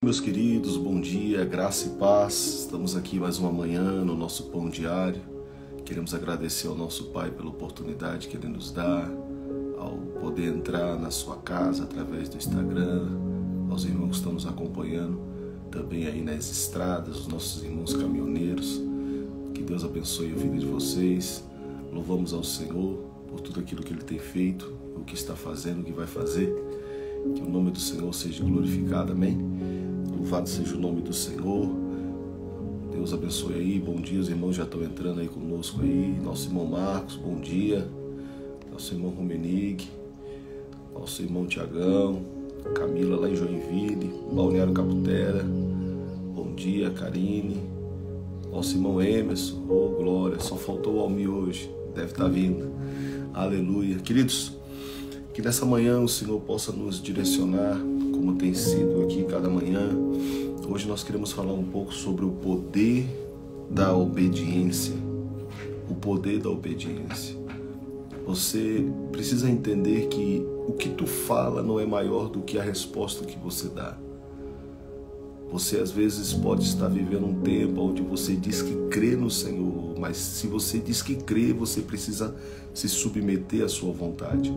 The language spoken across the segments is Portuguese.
Meus queridos, bom dia, graça e paz. Estamos aqui mais uma manhã no nosso pão diário. Queremos agradecer ao nosso Pai pela oportunidade que Ele nos dá ao poder entrar na sua casa através do Instagram, aos irmãos que estão nos acompanhando também aí nas estradas, os nossos irmãos caminhoneiros. Que Deus abençoe a vida de vocês. Louvamos ao Senhor por tudo aquilo que Ele tem feito, o que está fazendo, o que vai fazer. Que o nome do Senhor seja glorificado, amém? Louvado seja o nome do Senhor. Deus abençoe aí, bom dia, os irmãos já estão entrando aí conosco aí. Nosso irmão Marcos, bom dia. Nosso irmão Romenig, nosso irmão Tiagão, Camila lá em Joinville, Balneário Caputera, bom dia, Karine. Nosso irmão Emerson, oh glória, só faltou o Almi hoje, deve estar vindo, aleluia. Queridos, que nessa manhã o Senhor possa nos direcionar, como tem sido aqui cada manhã. Hoje nós queremos falar um pouco sobre o poder da obediência. O poder da obediência. Você precisa entender que o que tu fala não é maior do que a resposta que você dá. Você às vezes pode estar vivendo um tempo onde você diz que crê no Senhor, mas se você diz que crê, você precisa se submeter à sua vontade.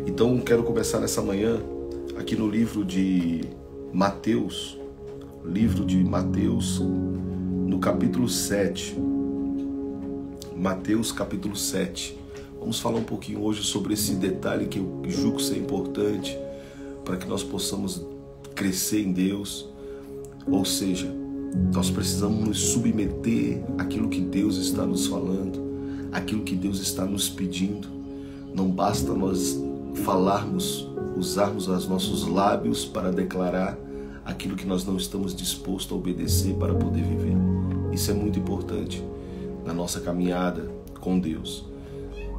Então quero começar nessa manhã aqui no livro de Mateus, no capítulo 7. Mateus capítulo 7. Vamos falar um pouquinho hoje sobre esse detalhe que eu julgo ser importante para que nós possamos crescer em Deus. Ou seja, nós precisamos nos submeter àquilo que Deus está nos falando, àquilo que Deus está nos pedindo. Não basta nós falarmos, usarmos os nossos lábios para declarar aquilo que nós não estamos dispostos a obedecer para poder viver. Isso é muito importante na nossa caminhada com Deus.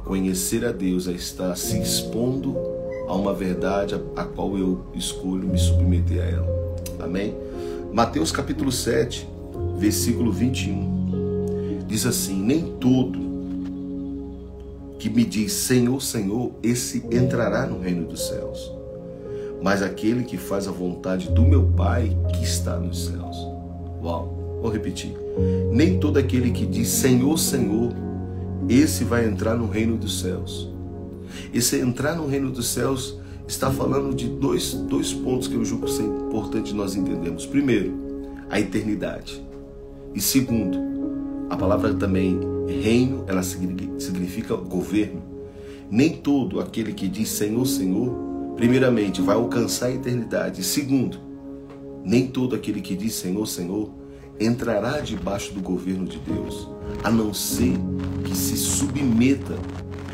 Conhecer a Deus é estar se expondo a uma verdade a qual eu escolho me submeter a ela. Amém? Mateus capítulo 7, versículo 21. Diz assim: nem todo que me diz Senhor, Senhor, esse entrará no reino dos céus, mas aquele que faz a vontade do meu Pai que está nos céus. Uau, vou repetir. Nem todo aquele que diz Senhor, Senhor, esse vai entrar no reino dos céus. Esse entrar no reino dos céus está falando de dois pontos que eu julgo ser importante nós entendermos. Primeiro, a eternidade. E segundo, a palavra também reino, ela significa governo. Nem todo aquele que diz Senhor, Senhor, primeiramente vai alcançar a eternidade. Segundo, nem todo aquele que diz Senhor, Senhor entrará debaixo do governo de Deus, a não ser que se submeta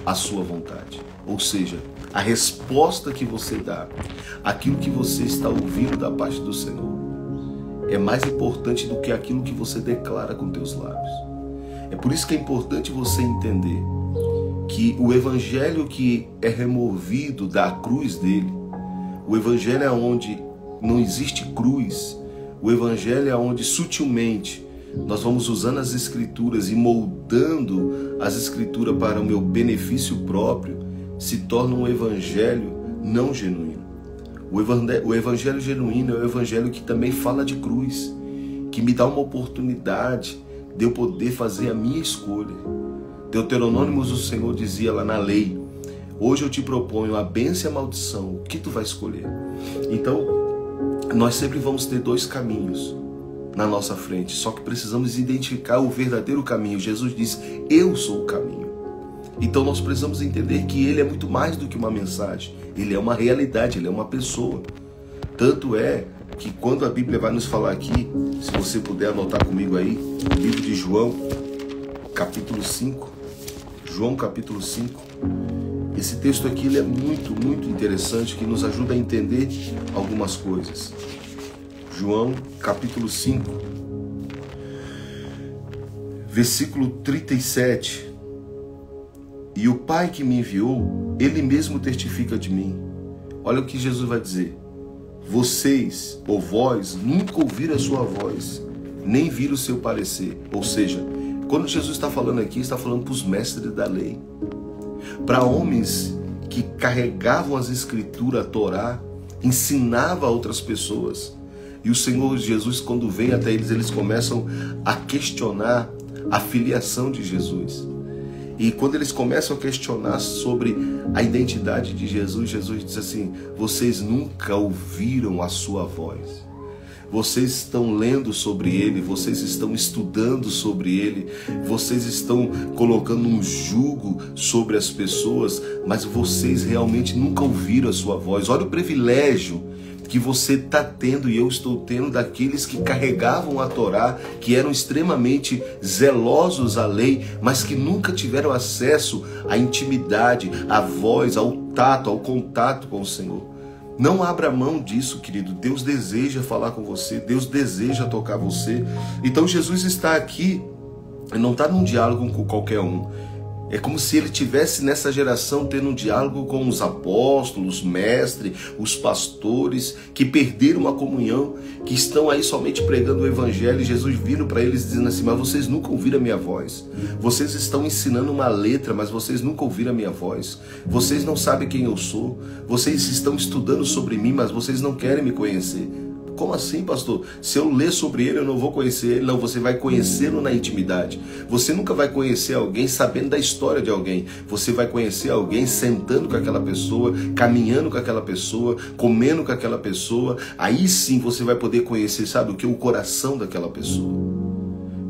à sua vontade. Ou seja, a resposta que você dá, aquilo que você está ouvindo da parte do Senhor, é mais importante do que aquilo que você declara com teus lábios. É por isso que é importante você entender que o evangelho que é removido da cruz dele, o evangelho é onde não existe cruz, o evangelho é onde sutilmente nós vamos usando as escrituras e moldando as escrituras para o meu benefício próprio, se torna um evangelho não genuíno. O evangelho genuíno é o evangelho que também fala de cruz, que me dá uma oportunidade de eu poder fazer a minha escolha. Deuteronômio, o Senhor dizia lá na lei: hoje eu te proponho a bênção e a maldição, o que tu vai escolher? Então, nós sempre vamos ter dois caminhos na nossa frente, só que precisamos identificar o verdadeiro caminho. Jesus disse: eu sou o caminho. Então nós precisamos entender que Ele é muito mais do que uma mensagem. Ele é uma realidade, Ele é uma pessoa. Tanto é que quando a Bíblia vai nos falar aqui, se você puder anotar comigo aí, o livro de João, capítulo 5. João, capítulo 5. Esse texto aqui ele é muito, muito interessante, que nos ajuda a entender algumas coisas. João, capítulo 5, versículo 37. E o Pai que me enviou, Ele mesmo testifica de mim. Olha o que Jesus vai dizer. Vocês, ou vós, nunca ouviram a sua voz, nem viram o seu parecer. Ou seja, quando Jesus está falando aqui, está falando para os mestres da lei, para homens que carregavam as escrituras, a Torá, ensinava a outras pessoas. E o Senhor Jesus, quando vem até eles começam a questionar a filiação de Jesus. E quando eles começam a questionar sobre a identidade de Jesus, Jesus diz assim: vocês nunca ouviram a sua voz. Vocês estão lendo sobre ele, vocês estão estudando sobre ele, vocês estão colocando um jugo sobre as pessoas, mas vocês realmente nunca ouviram a sua voz. Olha o privilégio que você está tendo e eu estou tendo daqueles que carregavam a Torá, que eram extremamente zelosos à lei, mas que nunca tiveram acesso à intimidade, à voz, ao tato, ao contato com o Senhor. Não abra mão disso, querido. Deus deseja falar com você, Deus deseja tocar você. Então Jesus está aqui, não está num diálogo com qualquer um. É como se ele tivesse nessa geração tendo um diálogo com os apóstolos, os mestres, os pastores que perderam a comunhão, que estão aí somente pregando o evangelho, e Jesus vindo para eles dizendo assim: mas vocês nunca ouviram a minha voz. Vocês estão ensinando uma letra, mas vocês nunca ouviram a minha voz. Vocês não sabem quem eu sou. Vocês estão estudando sobre mim, mas vocês não querem me conhecer. Como assim, pastor? Se eu ler sobre ele, eu não vou conhecer ele. Não, você vai conhecê-lo na intimidade. Você nunca vai conhecer alguém sabendo da história de alguém. Você vai conhecer alguém sentando com aquela pessoa, caminhando com aquela pessoa, comendo com aquela pessoa. Aí sim você vai poder conhecer, sabe o que? O coração daquela pessoa.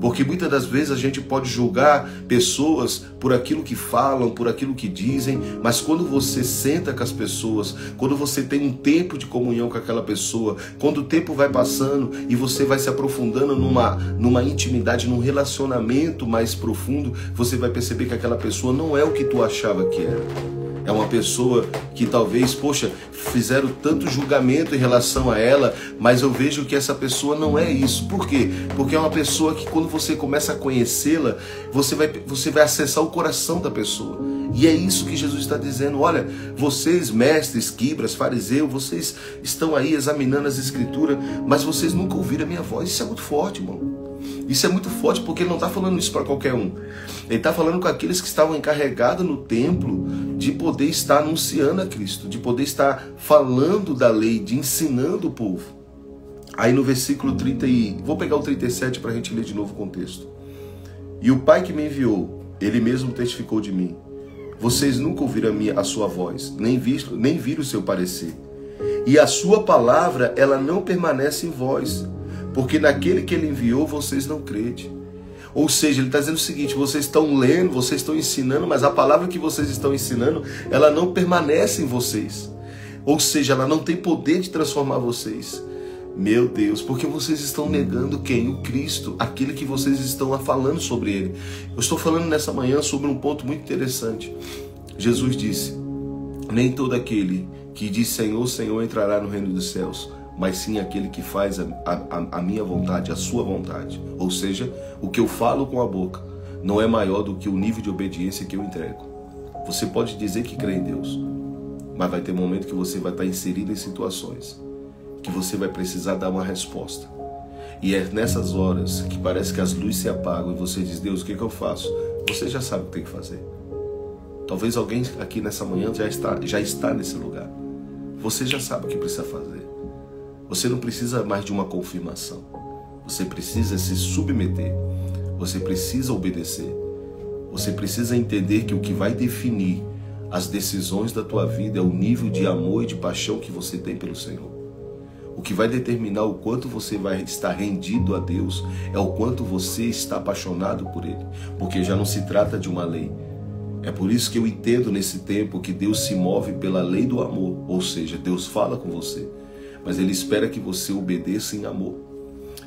Porque muitas das vezes a gente pode julgar pessoas por aquilo que falam, por aquilo que dizem, mas quando você senta com as pessoas, quando você tem um tempo de comunhão com aquela pessoa, quando o tempo vai passando e você vai se aprofundando numa intimidade, num relacionamento mais profundo, você vai perceber que aquela pessoa não é o que tu achava que era. É uma pessoa que talvez, poxa, fizeram tanto julgamento em relação a ela, mas eu vejo que essa pessoa não é isso. Por quê? Porque é uma pessoa que quando você começa a conhecê-la, você vai acessar o coração da pessoa. E é isso que Jesus está dizendo. Olha, vocês mestres, escribas, fariseus, vocês estão aí examinando as escrituras, mas vocês nunca ouviram a minha voz. Isso é muito forte, irmão. Isso é muito forte, porque ele não está falando isso para qualquer um. Ele está falando com aqueles que estavam encarregados no templo de poder estar anunciando a Cristo, de poder estar falando da lei, de ensinando o povo. Aí no versículo 30, vou pegar o 37 para a gente ler de novo o contexto. E o Pai que me enviou, ele mesmo testificou de mim. Vocês nunca ouviram a sua voz, nem viram o seu parecer. E a sua palavra, ela não permanece em vós, porque naquele que ele enviou, vocês não crede. Ou seja, ele está dizendo o seguinte: vocês estão lendo, vocês estão ensinando, mas a palavra que vocês estão ensinando, ela não permanece em vocês. Ou seja, ela não tem poder de transformar vocês. Meu Deus, porque vocês estão negando quem? O Cristo, aquele que vocês estão falando sobre ele. Eu estou falando nessa manhã sobre um ponto muito interessante. Jesus disse: nem todo aquele que diz Senhor, Senhor entrará no reino dos céus, mas sim aquele que faz a minha vontade, a sua vontade. Ou seja, o que eu falo com a boca não é maior do que o nível de obediência que eu entrego. Você pode dizer que crê em Deus, mas vai ter momento que você vai estar inserido em situações que você vai precisar dar uma resposta. E é nessas horas que parece que as luzes se apagam e você diz: Deus, o que eu faço? Você já sabe o que tem que fazer. Talvez alguém aqui nessa manhã já está nesse lugar. Você já sabe o que precisa fazer. Você não precisa mais de uma confirmação. Você precisa se submeter. Você precisa obedecer. Você precisa entender que o que vai definir as decisões da tua vida é o nível de amor e de paixão que você tem pelo Senhor. O que vai determinar o quanto você vai estar rendido a Deus é o quanto você está apaixonado por Ele. Porque já não se trata de uma lei. É por isso que eu entendo nesse tempo que Deus se move pela lei do amor. Ou seja, Deus fala com você, mas Ele espera que você obedeça em amor.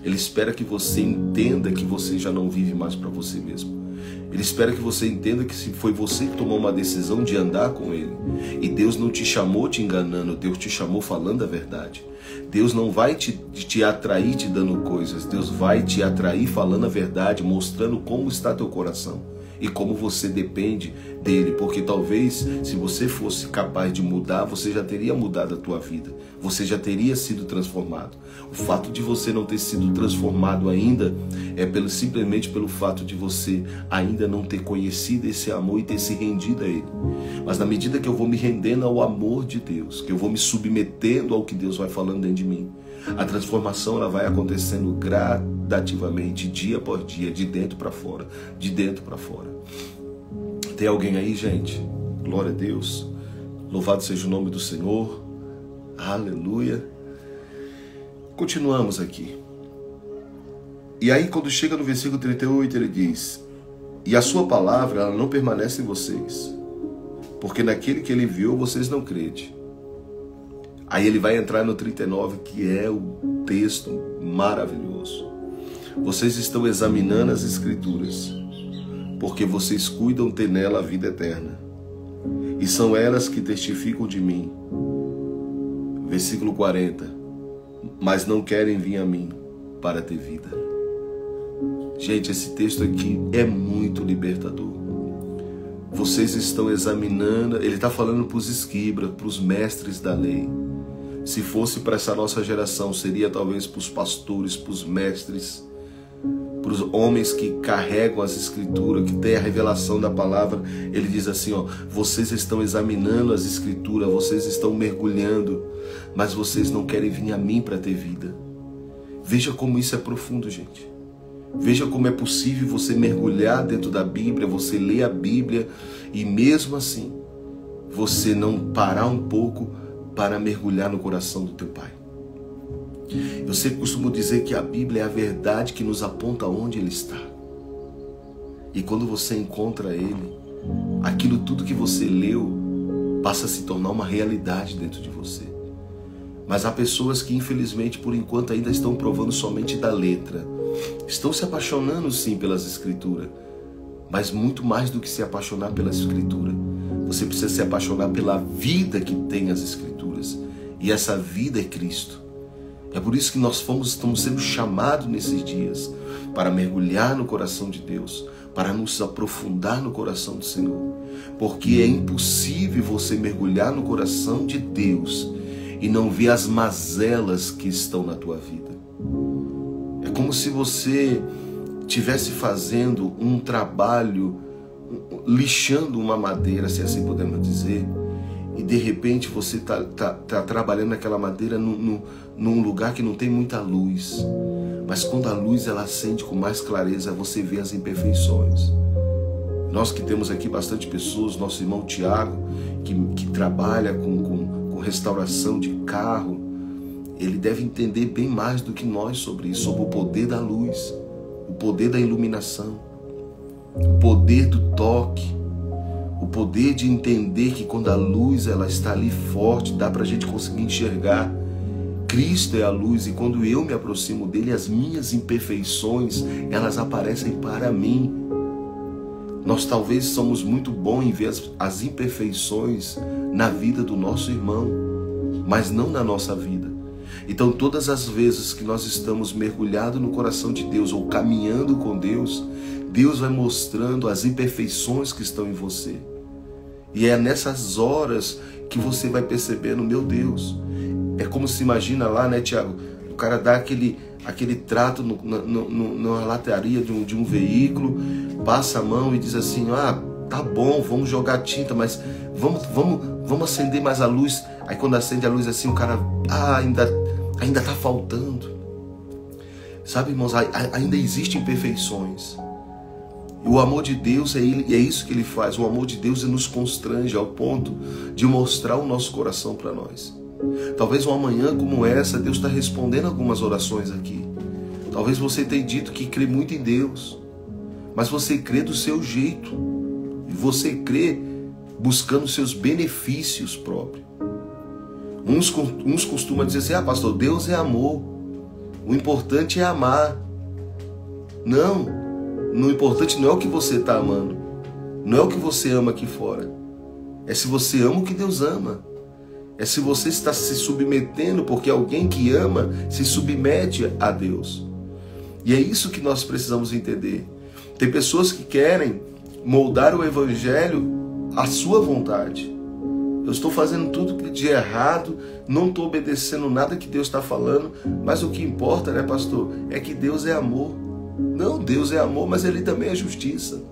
Ele espera que você entenda que você já não vive mais para você mesmo. Ele espera que você entenda que se foi você que tomou uma decisão de andar com Ele. E Deus não te chamou te enganando, Deus te chamou falando a verdade. Deus não vai te atrair te dando coisas, Deus vai te atrair falando a verdade, mostrando como está teu coração e como você depende dele, porque talvez se você fosse capaz de mudar, você já teria mudado a tua vida, você já teria sido transformado. O fato de você não ter sido transformado ainda é simplesmente pelo fato de você ainda não ter conhecido esse amor e ter se rendido a ele. Mas na medida que eu vou me rendendo ao amor de Deus, que eu vou me submetendo ao que Deus vai falando dentro de mim, A transformação ela vai acontecendo gradativamente, dia por dia, de dentro para fora, de dentro para fora. Tem alguém aí, gente? Glória a Deus. Louvado seja o nome do Senhor. Aleluia. Continuamos aqui. E aí quando chega no versículo 38, ele diz: e a sua palavra ela não permanece em vocês, porque naquele que ele enviou vocês não crede. Aí ele vai entrar no 39, que é o texto maravilhoso. Vocês estão examinando as Escrituras, porque vocês cuidam ter nela a vida eterna, e são elas que testificam de mim. Versículo 40. Mas não querem vir a mim para ter vida. Gente, esse texto aqui é muito libertador. Vocês estão examinando, ele está falando para os escribas, para os mestres da lei. Se fosse para essa nossa geração, seria talvez para os pastores, para os mestres, para os homens que carregam as Escrituras, que têm a revelação da palavra. Ele diz assim, ó: vocês estão examinando as Escrituras, vocês estão mergulhando, mas vocês não querem vir a mim para ter vida. Veja como isso é profundo, gente. Veja como é possível você mergulhar dentro da Bíblia, você ler a Bíblia e mesmo assim você não parar um pouco para mergulhar no coração do teu Pai. Eu sempre costumo dizer que a Bíblia é a verdade que nos aponta onde Ele está. E quando você encontra Ele, aquilo tudo que você leu passa a se tornar uma realidade dentro de você. Mas há pessoas que infelizmente por enquanto ainda estão provando somente da letra. Estão se apaixonando sim pelas Escrituras, mas muito mais do que se apaixonar pela Escritura, você precisa se apaixonar pela vida que tem as Escrituras. E essa vida é Cristo. É por isso que nós estamos sendo chamados nesses dias para mergulhar no coração de Deus, para nos aprofundar no coração do Senhor. Porque é impossível você mergulhar no coração de Deus e não ver as mazelas que estão na tua vida. É como se você estivesse fazendo um trabalho, lixando uma madeira, se assim podemos dizer, e de repente você tá trabalhando aquela madeira num lugar que não tem muita luz. Mas quando a luz ela acende com mais clareza, você vê as imperfeições. Nós que temos aqui bastante pessoas, nosso irmão Tiago, que trabalha com restauração de carro, ele deve entender bem mais do que nós sobre isso, sobre o poder da luz, o poder da iluminação, o poder do toque, o poder de entender que quando a luz ela está ali forte, dá para a gente conseguir enxergar. Cristo é a luz e quando eu me aproximo dele, as minhas imperfeições, elas aparecem para mim. Nós talvez somos muito bons em ver as imperfeições na vida do nosso irmão, mas não na nossa vida. Então todas as vezes que nós estamos mergulhados no coração de Deus ou caminhando com Deus, Deus vai mostrando as imperfeições que estão em você. E é nessas horas que você vai percebendo, meu Deus, é como se imagina lá, né, Tiago, o cara dá aquele trato na lataria de um veículo, passa a mão e diz assim, ah, tá bom, vamos jogar tinta, mas vamos acender mais a luz. Aí quando acende a luz assim, o cara, ainda tá faltando. Sabe, irmãos, ainda existem imperfeições. E o amor de Deus é isso que Ele faz. O amor de Deus nos constrange ao ponto de mostrar o nosso coração para nós. Talvez uma manhã como essa, Deus está respondendo algumas orações aqui. Talvez você tenha dito que crê muito em Deus, mas você crê do seu jeito. E você crê buscando seus benefícios próprios. Uns costumam dizer assim, pastor, Deus é amor. O importante é amar. Não, o importante não é o que você está amando. Não é o que você ama aqui fora. É se você ama o que Deus ama. É se você está se submetendo, porque alguém que ama se submete a Deus. E é isso que nós precisamos entender. Tem pessoas que querem moldar o Evangelho à sua vontade. Eu estou fazendo tudo de errado, não estou obedecendo nada que Deus está falando, mas o que importa, né, pastor, é que Deus é amor. Não, Deus é amor, mas Ele também é justiça.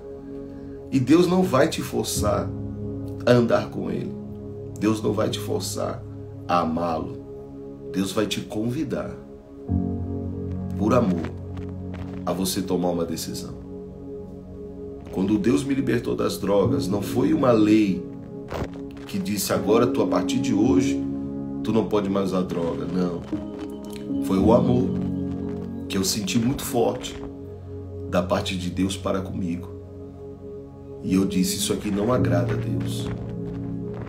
E Deus não vai te forçar a andar com Ele. Deus não vai te forçar a amá-lo. Deus vai te convidar, por amor, a você tomar uma decisão. Quando Deus me libertou das drogas, não foi uma lei que disse agora a partir de hoje tu não pode mais usar droga. Não. Foi o amor que eu senti muito forte da parte de Deus para comigo. E eu disse, isso aqui não agrada a Deus.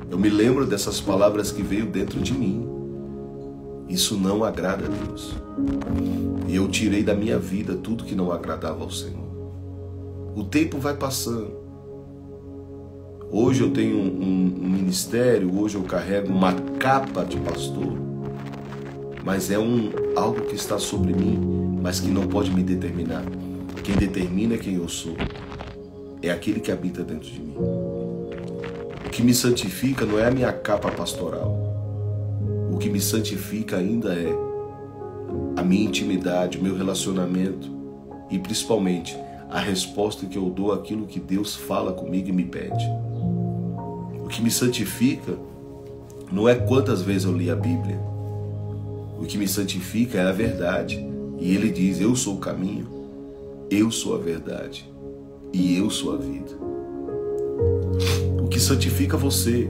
Eu me lembro dessas palavras que veio dentro de mim. Isso não agrada a Deus. E eu tirei da minha vida tudo que não agradava ao Senhor. O tempo vai passando. Hoje eu tenho um ministério, hoje eu carrego uma capa de pastor, mas é algo que está sobre mim, mas que não pode me determinar. Quem determina quem eu sou é aquele que habita dentro de mim. O que me santifica não é a minha capa pastoral. O que me santifica ainda é a minha intimidade, o meu relacionamento e principalmente a resposta que eu dou àquilo que Deus fala comigo e me pede. O que me santifica não é quantas vezes eu li a Bíblia. O que me santifica é a verdade. E Ele diz, eu sou o caminho, eu sou a verdade e eu sou a vida. O que santifica você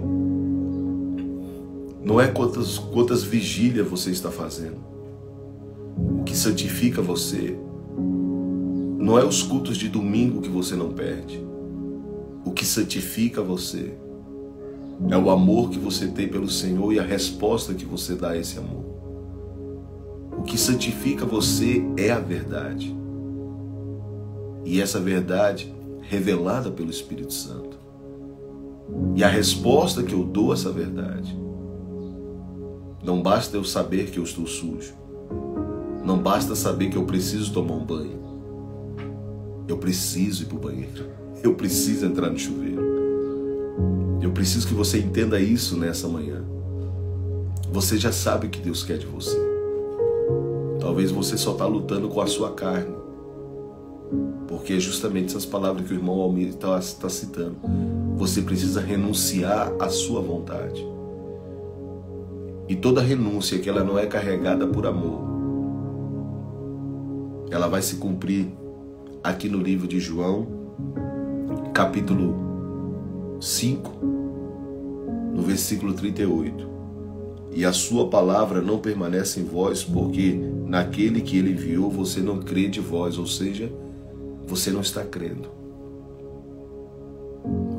não é quantas vigílias você está fazendo. O que santifica você não é os cultos de domingo que você não perde. O que santifica você é o amor que você tem pelo Senhor e a resposta que você dá a esse amor. O que santifica você é a verdade. E essa verdade revelada pelo Espírito Santo. E a resposta que eu dou a essa verdade. Não basta eu saber que eu estou sujo. Não basta saber que eu preciso tomar um banho. Eu preciso ir para o banheiro. Eu preciso entrar no chuveiro. Eu preciso que você entenda isso nessa manhã. Você já sabe o que Deus quer de você. Talvez você só está lutando com a sua carne. Porque é justamente essas palavras que o irmão Almir está citando. Você precisa renunciar à sua vontade. E toda renúncia que ela não é carregada por amor, ela vai se cumprir aqui no livro de João, capítulo 5, no versículo 38. E a sua palavra não permanece em vós, porque naquele que ele enviou você não crê de vós, ou seja, você não está crendo.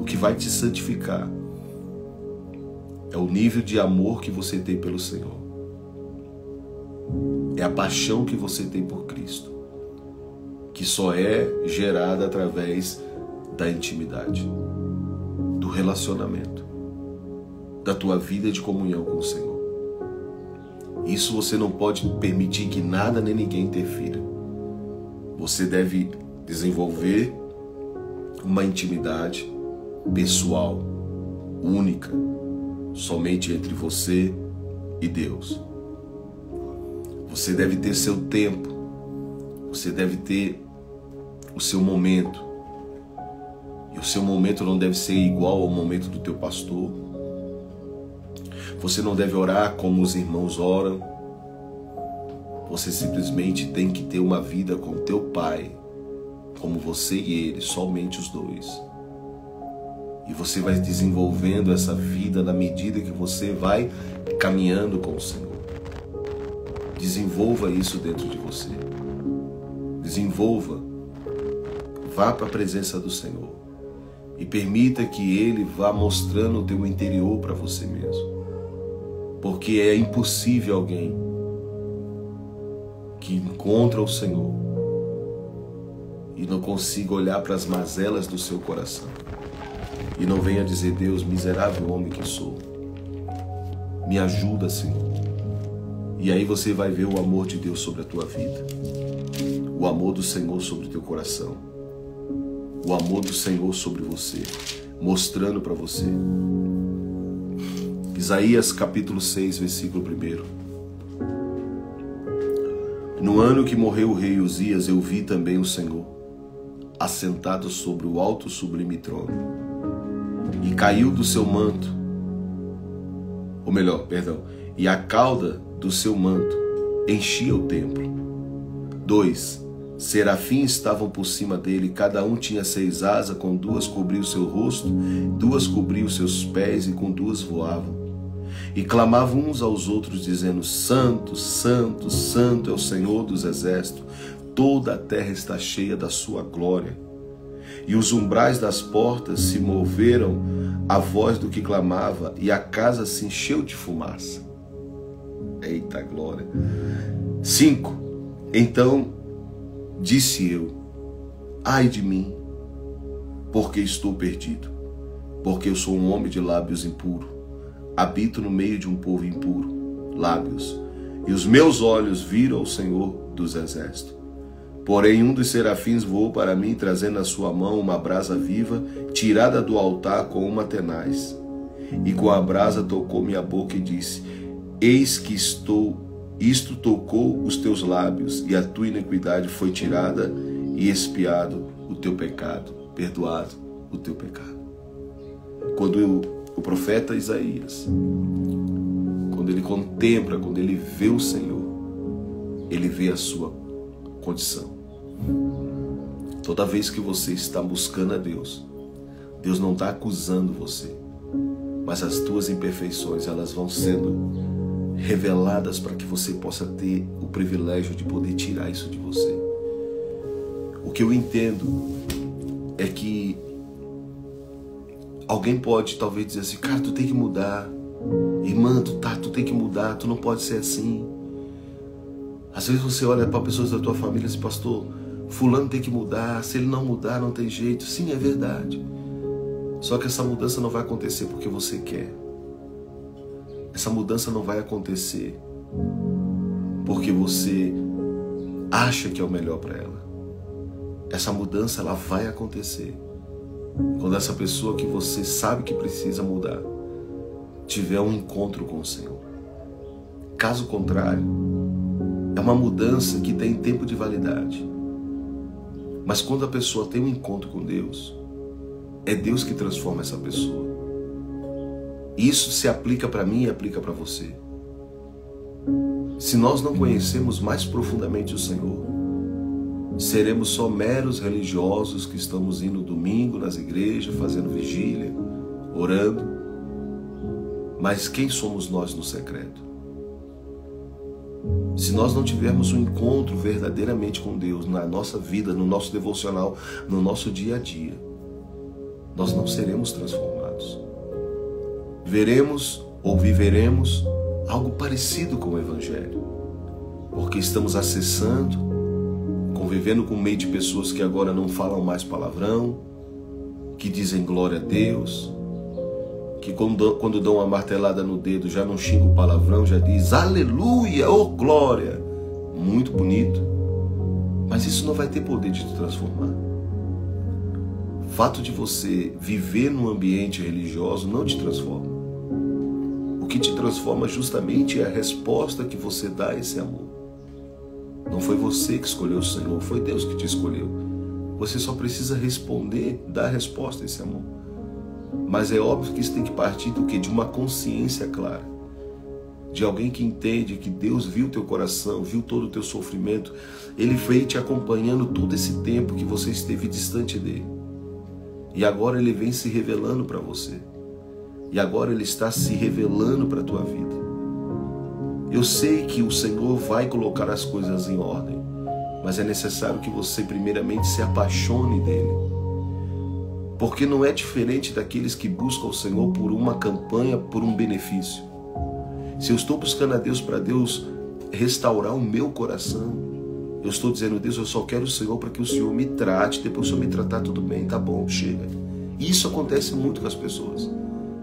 O que vai te santificar é o nível de amor que você tem pelo Senhor. É a paixão que você tem por Cristo, que só é gerada através da intimidade, do relacionamento, da tua vida de comunhão com o Senhor. Isso você não pode permitir que nada nem ninguém interfira. Você deve desenvolver uma intimidade pessoal, única, somente entre você e Deus. Você deve ter seu tempo, você deve ter o seu momento. E o seu momento não deve ser igual ao momento do teu pastor. Você não deve orar como os irmãos oram. Você simplesmente tem que ter uma vida com teu Pai, como você e Ele, somente os dois. E você vai desenvolvendo essa vida na medida que você vai caminhando com o Senhor. Desenvolva isso dentro de você. Desenvolva. Vá para a presença do Senhor. E permita que Ele vá mostrando o teu interior para você mesmo. Porque é impossível alguém que encontra o Senhor e não consiga olhar para as mazelas do seu coração e não venha dizer: Deus, miserável homem que sou, me ajuda, Senhor. E aí você vai ver o amor de Deus sobre a tua vida, o amor do Senhor sobre o teu coração, o amor do Senhor sobre você, mostrando para você. Isaías capítulo 6, versículo 1. No ano que morreu o rei Uzias, eu vi também o Senhor, assentado sobre o alto sublime trono, e caiu do seu manto, e a cauda do seu manto enchia o templo. 2. Serafins estavam por cima dele, cada um tinha 6 asas, com 2 cobriam o seu rosto, 2 cobriam os seus pés e com 2 voavam. E clamavam uns aos outros, dizendo: Santo, Santo, Santo é o Senhor dos exércitos, toda a terra está cheia da sua glória. E os umbrais das portas se moveram à voz do que clamava, e a casa se encheu de fumaça. Eita glória! 5. Então disse eu: ai de mim, porque estou perdido, porque eu sou um homem de lábios impuros, habito no meio de um povo impuro, lábios, e os meus olhos viram o Senhor dos exércitos. Porém um dos serafins voou para mim, trazendo na sua mão uma brasa viva, tirada do altar com uma tenaz. E com a brasa tocou minha boca e disse: eis que isto tocou os teus lábios, e a tua iniquidade foi tirada, e expiado o teu pecado, perdoado o teu pecado. Quando o profeta Isaías, quando ele contempla, quando ele vê o Senhor, ele vê a sua condição. Toda vez que você está buscando a Deus, Deus não está acusando você, mas as tuas imperfeições, elas vão sendo reveladas para que você possa ter o privilégio de poder tirar isso de você. O que eu entendo é que alguém pode talvez dizer assim: cara, tu tem que mudar, irmã, tu tem que mudar, tu não pode ser assim. Às vezes você olha para pessoas da tua família e diz: pastor, fulano tem que mudar, se ele não mudar não tem jeito. Sim, é verdade. Só que essa mudança não vai acontecer porque você quer. Essa mudança não vai acontecer porque você acha que é o melhor para ela. Essa mudança, ela vai acontecer quando essa pessoa que você sabe que precisa mudar tiver um encontro com o Senhor. Caso contrário, é uma mudança que tem tempo de validade. Mas quando a pessoa tem um encontro com Deus, é Deus que transforma essa pessoa. Isso se aplica para mim e aplica para você. Se nós não conhecemos mais profundamente o Senhor, seremos só meros religiosos que estamos indo domingo nas igrejas, fazendo vigília, orando. Mas quem somos nós no secreto? Se nós não tivermos um encontro verdadeiramente com Deus na nossa vida, no nosso devocional, no nosso dia a dia, nós não seremos transformados. Veremos ou viveremos algo parecido com o Evangelho, porque estamos acessando, convivendo com um meio de pessoas que agora não falam mais palavrão, que dizem glória a Deus, que quando dão uma martelada no dedo já não xinga o palavrão, já diz aleluia, oh glória. Muito bonito, mas isso não vai ter poder de te transformar. O fato de você viver num ambiente religioso não te transforma. O que te transforma justamente é a resposta que você dá a esse amor. Não foi você que escolheu o Senhor, foi Deus que te escolheu. Você só precisa responder, dar resposta a esse amor. Mas é óbvio que isso tem que partir do quê? De uma consciência clara. De alguém que entende que Deus viu teu coração, viu todo o teu sofrimento. Ele veio te acompanhando todo esse tempo que você esteve distante dele. E agora ele vem se revelando para você. E agora ele está se revelando para a tua vida. Eu sei que o Senhor vai colocar as coisas em ordem, mas é necessário que você primeiramente se apaixone dele. Porque não é diferente daqueles que buscam o Senhor por uma campanha, por um benefício. Se eu estou buscando a Deus para Deus restaurar o meu coração, eu estou dizendo: Deus, eu só quero o Senhor para que o Senhor me trate, depois o Senhor me tratar, tudo bem, tá bom, chega. Isso acontece muito com as pessoas.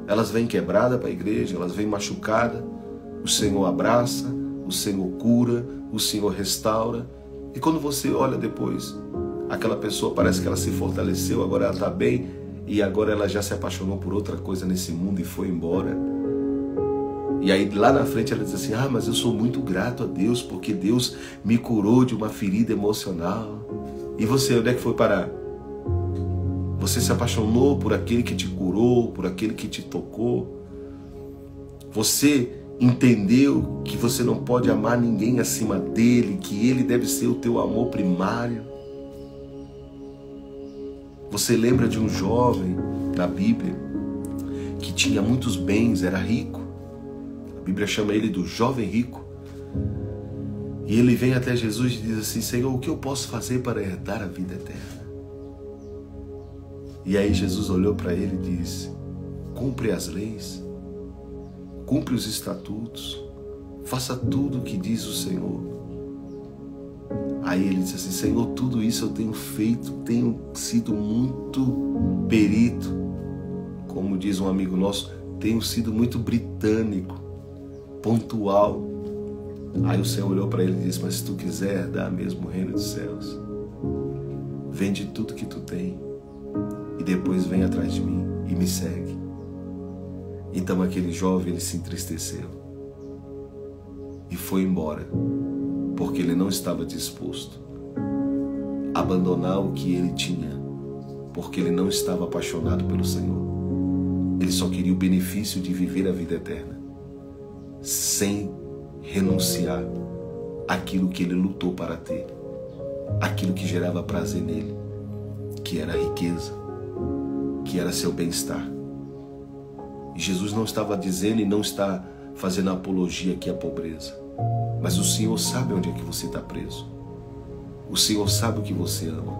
Elas vêm quebradas para a igreja, elas vêm machucadas, o Senhor abraça, o Senhor cura, o Senhor restaura. E quando você olha depois, aquela pessoa parece que ela se fortaleceu, agora ela está bem, e agora ela já se apaixonou por outra coisa nesse mundo e foi embora. E aí lá na frente ela diz assim: ah, mas eu sou muito grato a Deus, porque Deus me curou de uma ferida emocional. E você, onde é que foi parar? Você se apaixonou por aquele que te curou, por aquele que te tocou. Você entendeu que você não pode amar ninguém acima dele, que ele deve ser o teu amor primário. Você lembra de um jovem na Bíblia que tinha muitos bens, era rico. A Bíblia chama ele do jovem rico. E ele vem até Jesus e diz assim: Senhor, o que eu posso fazer para herdar a vida eterna? E aí Jesus olhou para ele e disse: cumpre as leis, cumpre os estatutos, faça tudo o que diz o Senhor. Aí ele disse assim: Senhor, tudo isso eu tenho feito, tenho sido muito perito. Como diz um amigo nosso, tenho sido muito britânico, pontual. Aí o Senhor olhou para ele e disse: mas se tu quiser herdar mesmo o reino dos céus, vende tudo que tu tem e depois vem atrás de mim e me segue. Então aquele jovem, ele se entristeceu e foi embora, porque ele não estava disposto a abandonar o que ele tinha, porque ele não estava apaixonado pelo Senhor. Ele só queria o benefício de viver a vida eterna, sem renunciar àquilo que ele lutou para ter, aquilo que gerava prazer nele, que era a riqueza, que era seu bem-estar. E Jesus não estava dizendo e não está fazendo apologia aqui à pobreza, mas o Senhor sabe onde é que você está preso. O Senhor sabe o que você ama.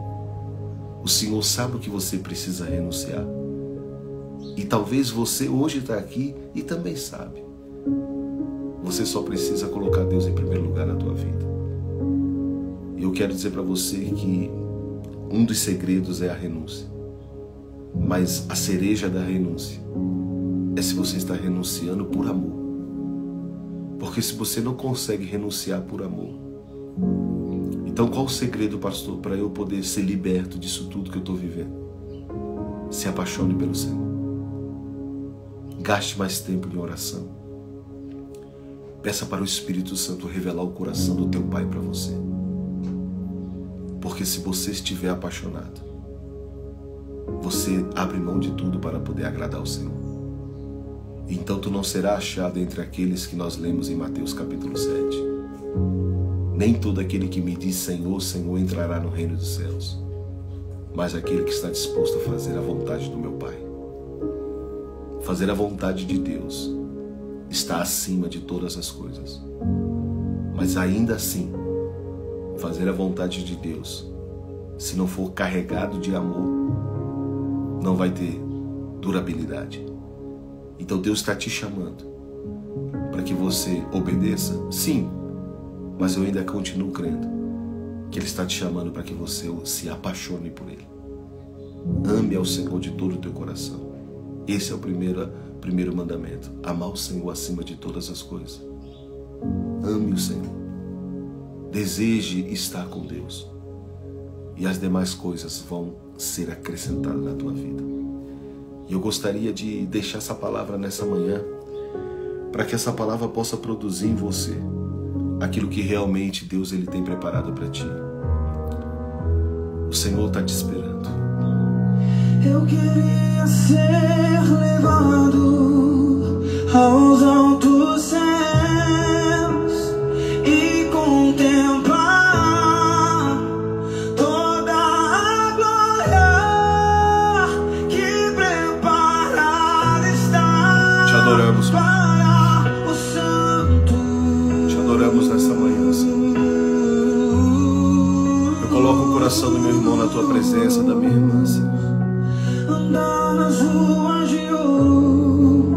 O Senhor sabe o que você precisa renunciar. E talvez você hoje está aqui e também sabe. Você só precisa colocar Deus em primeiro lugar na tua vida. E eu quero dizer para você que um dos segredos é a renúncia. Mas a cereja da renúncia é se você está renunciando por amor. Porque se você não consegue renunciar por amor, então qual o segredo, pastor, para eu poder ser liberto disso tudo que eu estou vivendo? Se apaixone pelo Senhor. Gaste mais tempo em oração. Peça para o Espírito Santo revelar o coração do teu Pai para você. Porque se você estiver apaixonado, você abre mão de tudo para poder agradar o Senhor. Então tu não será achado entre aqueles que nós lemos em Mateus capítulo 7. Nem todo aquele que me diz Senhor, Senhor entrará no reino dos céus, mas aquele que está disposto a fazer a vontade do meu Pai. Fazer a vontade de Deus está acima de todas as coisas. Mas ainda assim, fazer a vontade de Deus, se não for carregado de amor, não vai ter durabilidade. Então Deus está te chamando para que você obedeça, sim, mas eu ainda continuo crendo que Ele está te chamando para que você se apaixone por Ele. Ame ao Senhor de todo o teu coração. Esse é o primeiro mandamento. Amar o Senhor acima de todas as coisas. Ame o Senhor. Deseje estar com Deus. E as demais coisas vão ser acrescentadas na tua vida. E eu gostaria de deixar essa palavra nessa manhã, para que essa palavra possa produzir em você aquilo que realmente Deus ele tem preparado para ti. O Senhor está te esperando. Eu queria ser levado aos altos céus e contemplar toda a glória que preparada está. Te adoramos, Pai. Para o santo. Te adoramos nessa manhã, Senhor. Eu coloco o coração do meu irmão na tua presença, da minha irmã, Senhor. Andar nas ruas de ouro,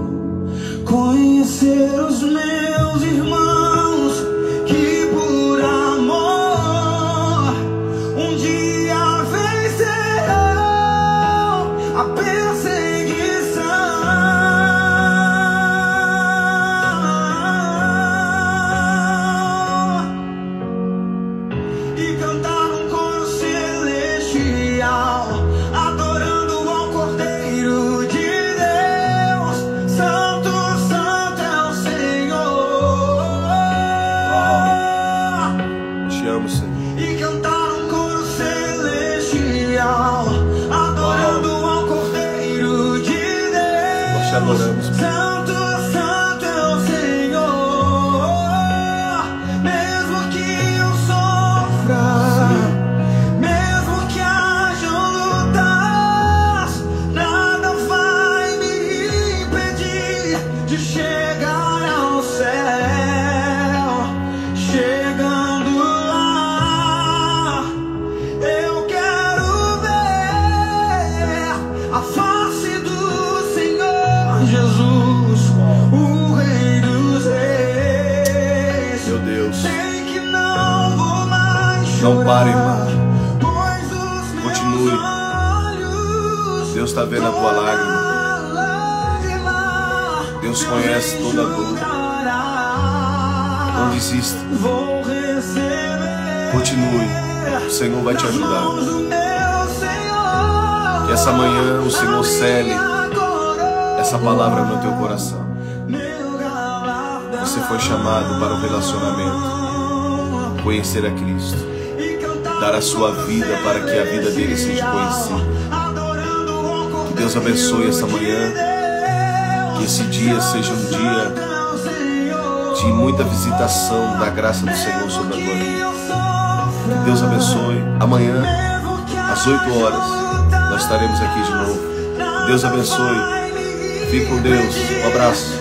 conhecer os meus irmãos que por amor um dia vencerão a perseguição e cantar um coro celestial, adorando ao Cordeiro de Deus. Santo, Santo é o Senhor. Te amo, Senhor. E cantar um coro celestial, adorando ao Cordeiro de Deus. Nós te adoramos, Pai. Santo, Santo é o Senhor. Não pare, irmão. Continue. Deus está vendo a tua lágrima. Deus conhece toda a dor. Não desista. Continue. O Senhor vai te ajudar. Que essa manhã o Senhor cele essa palavra no teu coração. Você foi chamado para o relacionamento, conhecer a Cristo, dar a sua vida para que a vida dele seja conhecida. Que Deus abençoe essa manhã, que esse dia seja um dia de muita visitação da graça do Senhor sobre a tua vida. Que Deus abençoe. Amanhã, às 8 horas, nós estaremos aqui de novo. Deus abençoe. Fique com Deus. Um abraço.